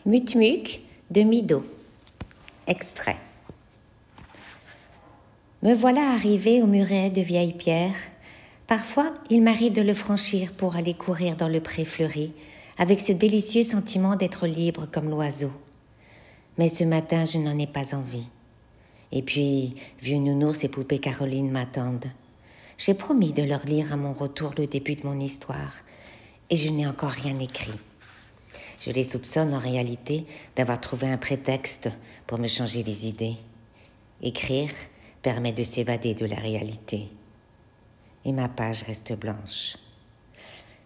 Mutmuk de Mido. Extrait. Me voilà arrivé au muret de vieilles pierres. Parfois, il m'arrive de le franchir pour aller courir dans le pré fleuri, avec ce délicieux sentiment d'être libre comme l'oiseau. Mais ce matin, je n'en ai pas envie. Et puis, vieux nounours et poupée Caroline m'attendent. J'ai promis de leur lire à mon retour le début de mon histoire, et je n'ai encore rien écrit. Je les soupçonne en réalité d'avoir trouvé un prétexte pour me changer les idées. Écrire permet de s'évader de la réalité. Et ma page reste blanche.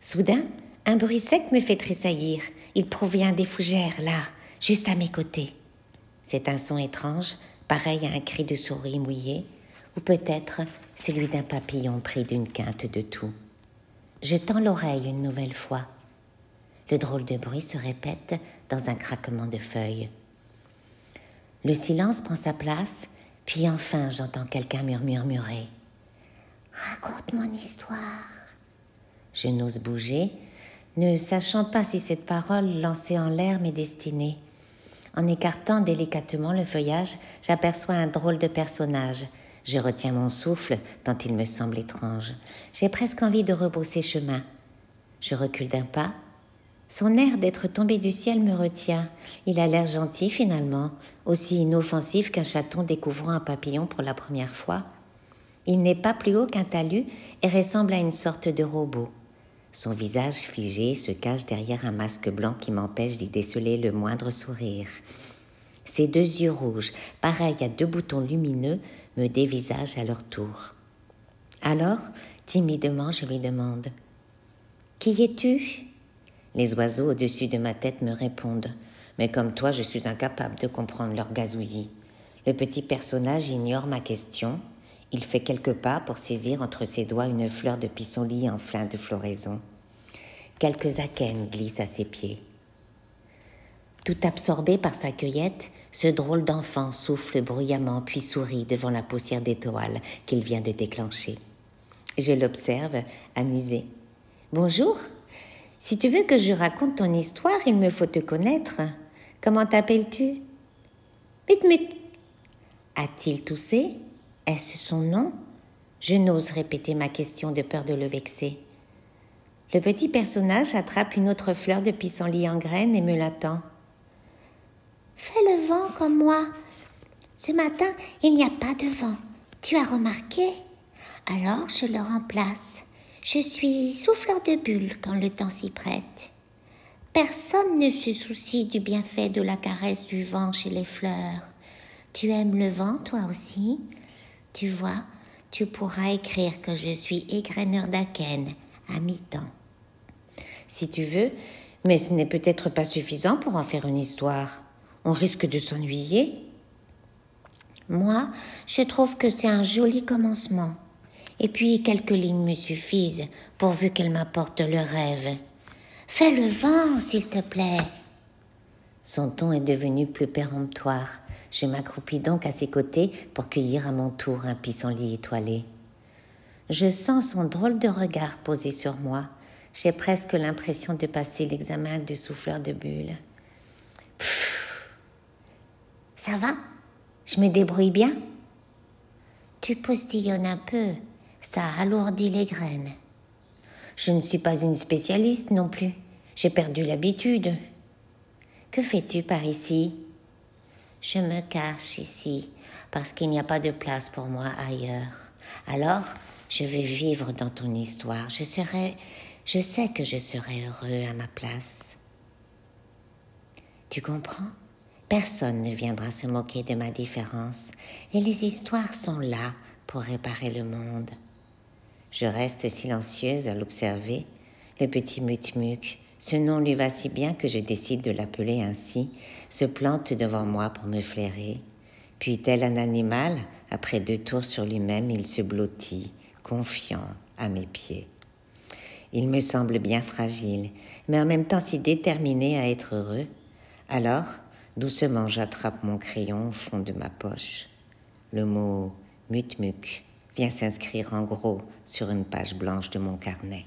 Soudain, un bruit sec me fait tressaillir. Il provient des fougères, là, juste à mes côtés. C'est un son étrange, pareil à un cri de souris mouillée, ou peut-être celui d'un papillon pris d'une quinte de toux. Je tends l'oreille une nouvelle fois. Le drôle de bruit se répète dans un craquement de feuilles. Le silence prend sa place, puis enfin j'entends quelqu'un murmurer. « Raconte mon histoire. » Je n'ose bouger, ne sachant pas si cette parole lancée en l'air m'est destinée. En écartant délicatement le feuillage, j'aperçois un drôle de personnage. Je retiens mon souffle, tant il me semble étrange. J'ai presque envie de rebrousser chemin. Je recule d'un pas. Son air d'être tombé du ciel me retient. Il a l'air gentil finalement, aussi inoffensif qu'un chaton découvrant un papillon pour la première fois. Il n'est pas plus haut qu'un talus et ressemble à une sorte de robot. Son visage figé se cache derrière un masque blanc qui m'empêche d'y déceler le moindre sourire. Ses deux yeux rouges, pareils à deux boutons lumineux, me dévisagent à leur tour. Alors, timidement, je lui demande « Qui es-tu » Les oiseaux au-dessus de ma tête me répondent, mais comme toi, je suis incapable de comprendre leur gazouillis. Le petit personnage ignore ma question. Il fait quelques pas pour saisir entre ses doigts une fleur de pissenlit en fin de floraison. Quelques akènes glissent à ses pieds. Tout absorbé par sa cueillette, ce drôle d'enfant souffle bruyamment puis sourit devant la poussière d'étoiles qu'il vient de déclencher. Je l'observe, amusé. « Bonjour. Si tu veux que je raconte ton histoire, il me faut te connaître. Comment t'appelles-tu » ?»« Mutmuk. » A-t-il toussé ? Est-ce son nom ? Je n'ose répéter ma question de peur de le vexer. Le petit personnage attrape une autre fleur de pissenlit en graines et me la tend. « Fais le vent comme moi. Ce matin, il n'y a pas de vent. Tu as remarqué ? Alors je le remplace. Je suis souffleur de bulles quand le temps s'y prête. Personne ne se soucie du bienfait de la caresse du vent chez les fleurs. Tu aimes le vent, toi aussi ? Tu vois, tu pourras écrire que je suis égreineur d'akènes à mi-temps. Si tu veux, mais ce n'est peut-être pas suffisant pour en faire une histoire. On risque de s'ennuyer. Moi, je trouve que c'est un joli commencement. Et puis, quelques lignes me suffisent, pourvu qu'elles m'apportent le rêve. Fais le vent, s'il te plaît. Son ton est devenu plus péremptoire. Je m'accroupis donc à ses côtés pour cueillir à mon tour un pissenlit étoilé. Je sens son drôle de regard posé sur moi. J'ai presque l'impression de passer l'examen de souffleur de bulles. Pfff. Ça va ? Je me débrouille bien ? Tu postillonnes un peu. Ça alourdit les graines. Je ne suis pas une spécialiste non plus. J'ai perdu l'habitude. Que fais-tu par ici ? Je me cache ici parce qu'il n'y a pas de place pour moi ailleurs. Alors, je vais vivre dans ton histoire. Je sais que je serai heureux à ma place. Tu comprends ? Personne ne viendra se moquer de ma différence et les histoires sont là pour réparer le monde. Je reste silencieuse à l'observer. Le petit Mutmuk, ce nom lui va si bien que je décide de l'appeler ainsi, se plante devant moi pour me flairer. Puis, tel un animal, après 2 tours sur lui-même, il se blottit, confiant, à mes pieds. Il me semble bien fragile, mais en même temps si déterminé à être heureux. Alors, doucement, j'attrape mon crayon au fond de ma poche. Le mot « Mutmuk » vient s'inscrire en gros sur une page blanche de mon carnet.